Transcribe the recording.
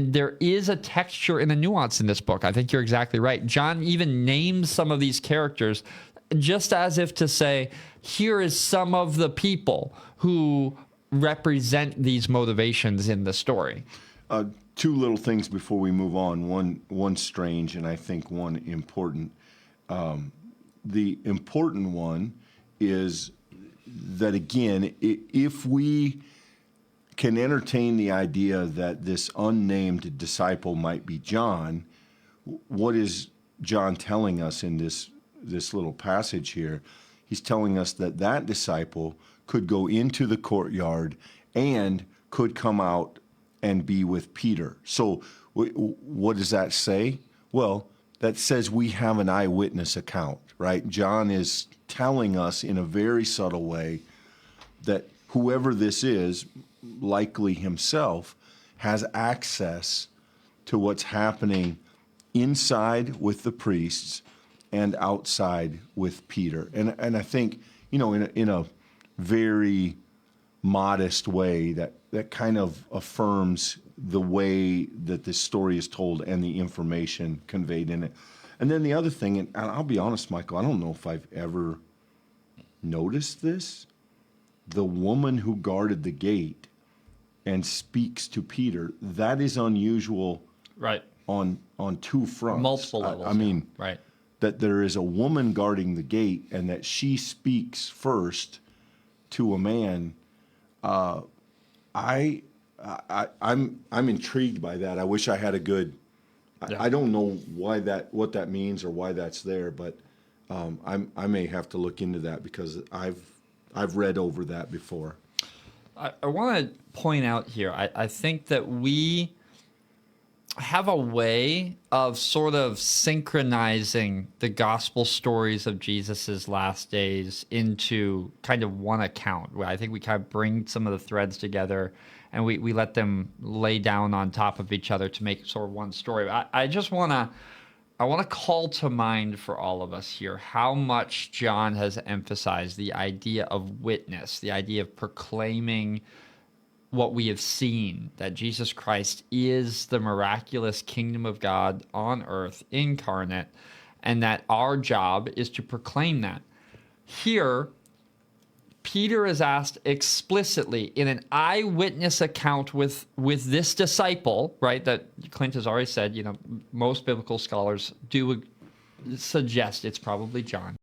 There is a texture and a nuance in this book. I think you're exactly right. John even names some of these characters just as if to say, here is some of the people who represent these motivations in the story. Two little things before we move on. One strange and I think one important. The important one is that, again, if we can entertain the idea that this unnamed disciple might be John, what is John telling us in this little passage here? He's telling us that that disciple could go into the courtyard and could come out and be with Peter. So what does that say? Well, that says we have an eyewitness account, right? John is telling us in a very subtle way that whoever this is, likely himself, has access to what's happening inside with the priests and outside with Peter. And I think, in a very modest way that kind of affirms the way that this story is told and the information conveyed in it. And then the other thing, and I'll be honest, Michael, I don't know if I've ever noticed this. The woman who guarded the gate and speaks to Peter, that is unusual, right? On two fronts. Multiple levels. I mean, right. That there is a woman guarding the gate and that she speaks first to a man. I'm intrigued by that. I wish I had a good. I don't know what that means or why that's there, but I may have to look into that because I've read over that before. I want to point out here, I think that we have a way of sort of synchronizing the gospel stories of Jesus's last days into kind of one account. Where I think we kind of bring some of the threads together and we let them lay down on top of each other to make sort of one story. I just want to call to mind for all of us here how much John has emphasized the idea of witness, the idea of proclaiming what we have seen, that Jesus Christ is the miraculous kingdom of God on earth, incarnate, and that our job is to proclaim that. Here, Peter is asked explicitly in an eyewitness account with this disciple, right, that Clint has already said, most biblical scholars do suggest it's probably John.